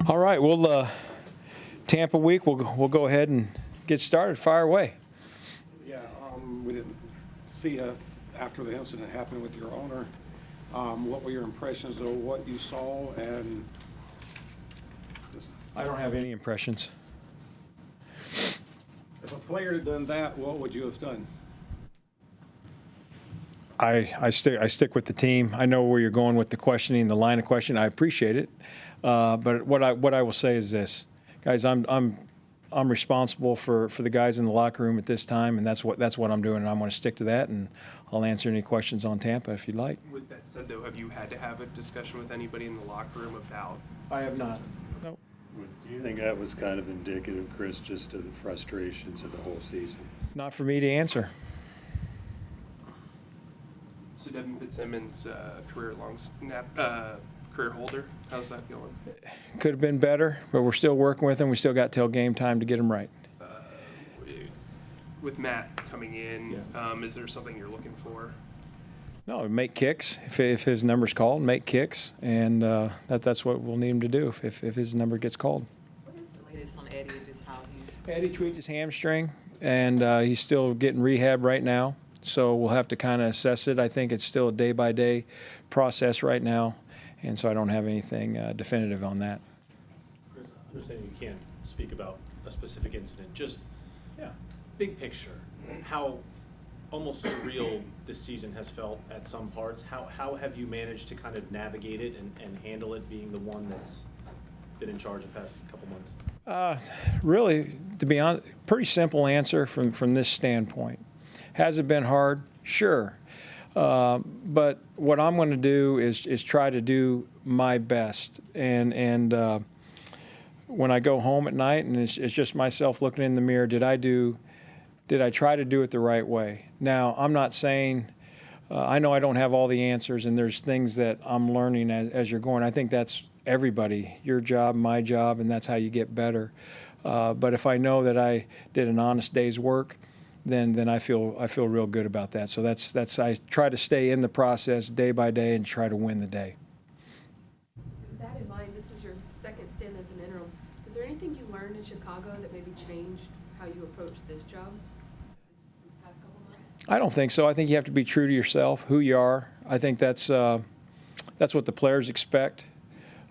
All right, well, Tampa week, we'll go ahead and get started. Fire away. Yeah, we didn't see after the incident happened with your owner. What were your impressions of what you saw? And I don't have any impressions. if a player had done that, what would you have done? I stick with the team. I know where you're going with the questioning, the line of question. I appreciate it, but what I will say is this, guys. I'm responsible for the guys in the locker room at this time, and that's what I'm doing, and I'm going to stick to that. And I'll answer any questions on Tampa if you'd like. With that said, though, have you had to have a discussion with anybody in the locker room about? I have not. Nope. Do you think that was kind of indicative, Chris, just of the frustrations of the whole season? Not for me to answer. So Devin Fitzsimmons, career holder, how's that going? Could have been better, but we're still working with him. We still got till game time to get him right. With Matt coming in, is there something you're looking for? No, make kicks. If his number's called, make kicks, and that's what we'll need him to do if his number gets called. What is the latest on Eddie and just how he's? Eddie tweaked his hamstring, and he's still getting rehab right now. So we'll have to kind of assess it. I think it's still a day-by-day process right now, and so I don't have anything definitive on that. Chris, I understand you can't speak about a specific incident. Just, big picture, how almost surreal this season has felt at some parts. How have you managed to kind of navigate it and handle it, being the one that's been in charge the past couple months? Really, to be honest, pretty simple answer from this standpoint. Has it been hard? Sure. But what I'm going to do is try to do my best. And when I go home at night and it's just myself looking in the mirror, did I try to do it the right way? Now, I'm not saying I know I don't have all the answers, and there's things that I'm learning as you're going. I think that's everybody, your job, my job, and that's how you get better. But if I know that I did an honest day's work, then I feel real good about that. So that's I try to stay in the process day by day and try to win the day. With that in mind, this is your second stint as an interim. Is there anything you learned in Chicago that maybe changed how you approach this job this past couple months? I don't think so. I think you have to be true to yourself, who you are. I think that's what the players expect.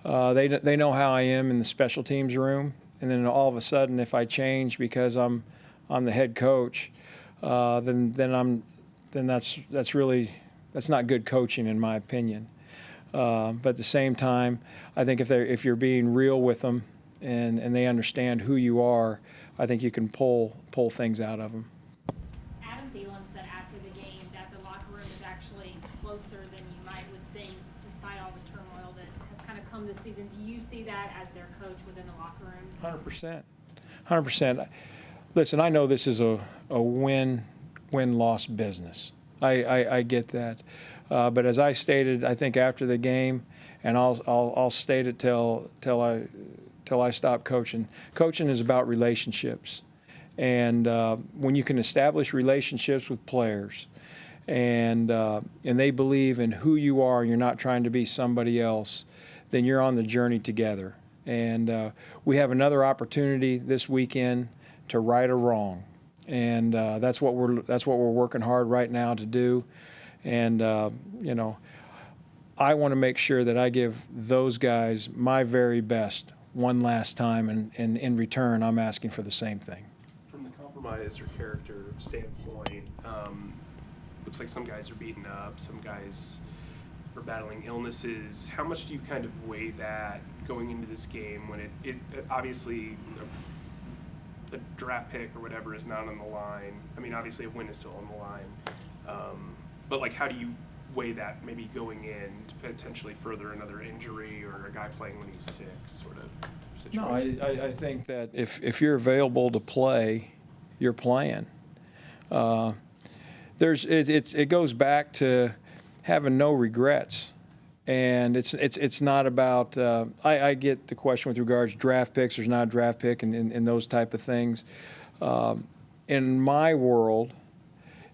They know how I am in the special teams room, and then all of a sudden, if I change because I'm the head coach, then that's not good coaching in my opinion. But at the same time, I think if you're being real with them and they understand who you are, I think you can pull things out of them. Adam Thielen said after the game that the locker room is actually closer than you might would think, despite all the turmoil that has kind of come this season. Do you see that as their coach within the locker room? 100%. Listen, I know this is a win-loss business. I get that. But as I stated, I think after the game, and I'll state it till I stop coaching. Coaching is about relationships, and when you can establish relationships with players, and they believe in who you are, and you're not trying to be somebody else, then you're on the journey together. And we have another opportunity this weekend to right a wrong, and that's what we're working hard right now to do. And I want to make sure that I give those guys my very best one last time, and in return, I'm asking for the same thing. From the compromise or character standpoint, looks like some guys are beaten up, some guys are battling illnesses. How much do you kind of weigh that going into this game when it obviously a draft pick or whatever is not on the line? I mean, obviously a win is still on the line. But like, how do you weigh that maybe going in to potentially further another injury or a guy playing when he's sick sort of situation? No, I think that if you're available to play, you're playing. It goes back to having no regrets. And it's not about I get the question with regards to draft picks. There's not a draft pick and those type of things. In my world,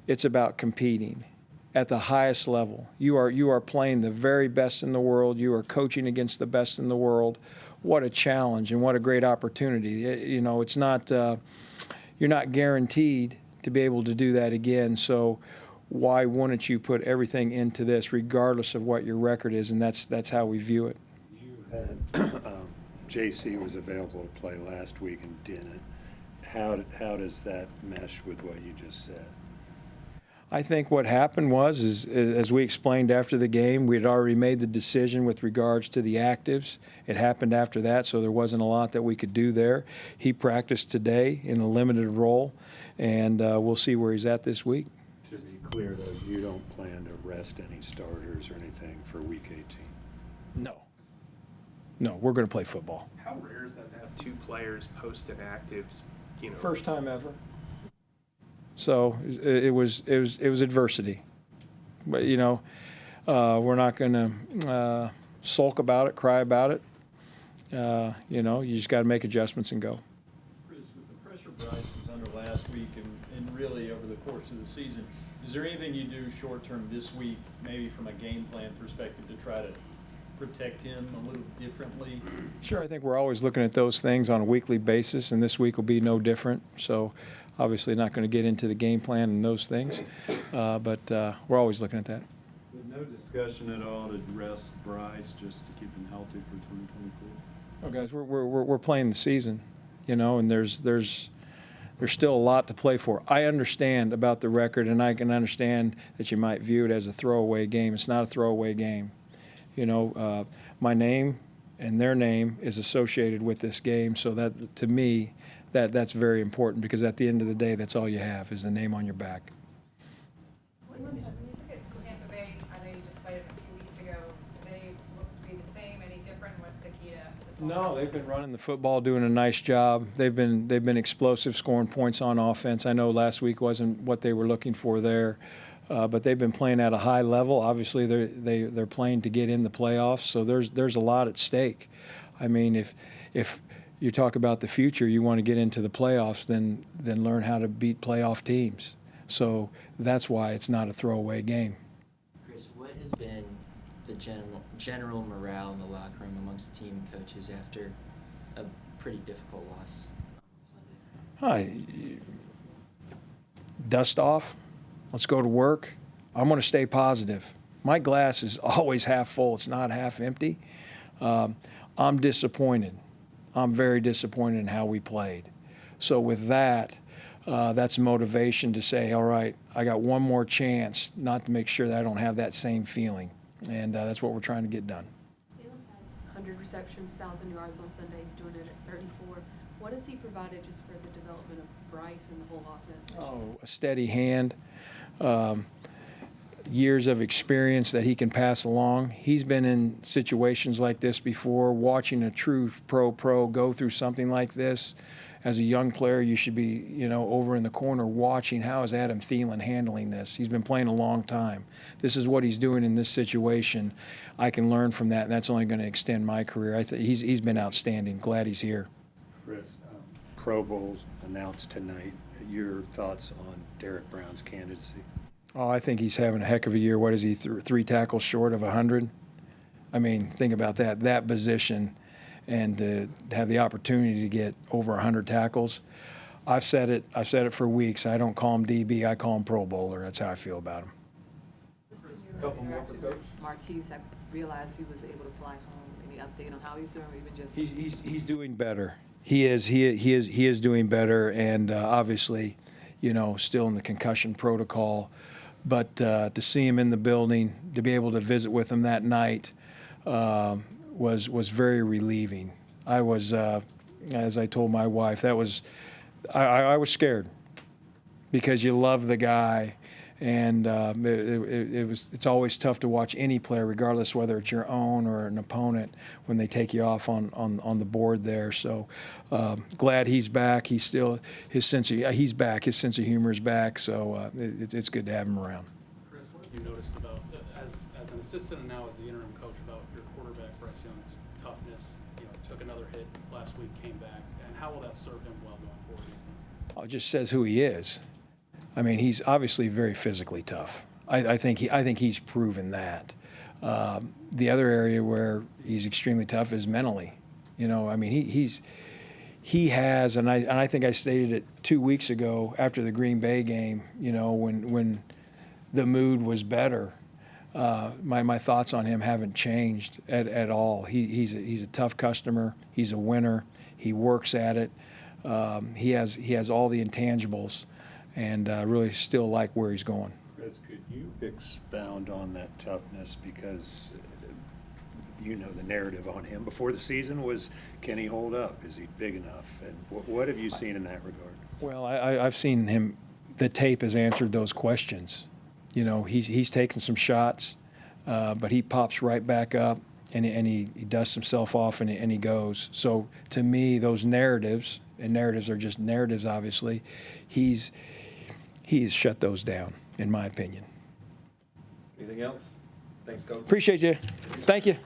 it's about competing at the highest level. You are playing the very best in the world. You are coaching against the best in the world. what a challenge and what a great opportunity. You know, it's not, you're not guaranteed to be able to do that again. So why wouldn't you put everything into this regardless of what your record is? And that's how we view it. You had, JC was available to play last week and didn't. How does that mesh with what you just said? I think what happened was, as we explained after the game, we had already made the decision with regards to the actives. It happened after that, so there wasn't a lot that we could do there. He practiced today in a limited role, and we'll see where he's at this week. To be clear, though, you don't plan to rest any starters or anything for Week 18? No, we're going to play football. How rare is that to have two players post inactives? You know, First time ever. So it was adversity, but you know, we're not going to sulk about it, cry about it. You know, you just got to make adjustments and go. Chris, with the pressure Bryce was under last week and really over the course of the season, is there anything you do short-term this week, maybe from a game plan perspective, to try to protect him a little differently? Sure, I think we're always looking at those things on a weekly basis, and this week will be no different. So obviously not going to get into the game plan and those things, but we're always looking at that. With no discussion at all to rest Bryce just to keep him healthy for 2024? Oh, guys, we're playing the season, you know, and there's still a lot to play for. I understand about the record, and I can understand that you might view it as a throwaway game. It's not a throwaway game. You know, my name and their name is associated with this game, so that, to me, that's very important, because at the end of the day, that's all you have is the name on your back. When you look at Tampa Bay, I know you just played it a few weeks ago. Do they look to be the same, any different? What's the key to solve? No, they've been running the football, doing a nice job. They've been explosive, scoring points on offense. I know last week wasn't what they were looking for there, but they've been playing at a high level. Obviously, they're playing to get in the playoffs, so there's a lot at stake. I mean, if you talk about the future, you want to get into the playoffs, then learn how to beat playoff teams. So that's why it's not a throwaway game. Chris, what has been the general morale in the locker room amongst team and coaches after a pretty difficult loss on Sunday? Dust off. Let's go to work. I'm going to stay positive. My glass is always half full. It's not half empty. I'm disappointed. I'm very disappointed in how we played. So with that, that's motivation to say, all right, I got one more chance, not to make sure that I don't have that same feeling. And that's what we're trying to get done. Jalen has 100 receptions, 1,000 yards on Sunday. He's doing it at 34. What has he provided just for the development of Bryce and the whole offense this year? Oh, a steady hand, years of experience that he can pass along. He's been in situations like this before. Watching a true pro go through something like this, as a young player, you should be, you know, over in the corner watching how is Adam Thielen handling this. He's been playing a long time. This is what he's doing in this situation. I can learn from that, and that's only going to extend my career. I think he's been outstanding. Glad he's here. Chris, Pro Bowl's announced tonight. Your thoughts on Derek Brown's candidacy? Oh, I think he's having a heck of a year. What is he, 3 tackles short of 100? I mean, think about that position, and to have the opportunity to get over 100 tackles. I've said it for weeks. I don't call him DB. I call him Pro Bowler. That's how I feel about him. A couple more for Coach. Marquise, I realized he was able to fly home. Any update on how he's doing, or even just? He's doing better. He is doing better, and obviously, you know, still in the concussion protocol. But to see him in the building, to be able to visit with him that night, was very relieving. I was, as I told my wife, I was scared, because you love the guy, and it's always tough to watch any player, regardless whether it's your own or an opponent, when they take you off on the board there. So glad he's back. He's back. His sense of humor is back. So it's good to have him around. Chris, what have you noticed about, as an assistant and now as the interim coach, about your quarterback Bryce Young's toughness? You know, took another hit last week, came back, and how will that serve him well going forward? Oh, it just says who he is. I mean, he's obviously very physically tough. I think he's proven that. The other area where he's extremely tough is mentally. You know, I mean, he has, and I think I stated it 2 weeks ago after the Green Bay game, you know, when the mood was better. My thoughts on him haven't changed at all. He's a tough customer. He's a winner. He works at it. He has all the intangibles, and really still like where he's going. Chris, could you expound on that toughness, because you know the narrative on him before the season was, can he hold up? Is he big enough? And what have you seen in that regard? Well, I've seen him. The tape has answered those questions. You know, he's taken some shots, but he pops right back up, and he dusts himself off, and he goes. So to me, those narratives, and narratives are just narratives, obviously, he's shut those down, in my opinion. Anything else? Thanks, Coach. Appreciate you. Thank you.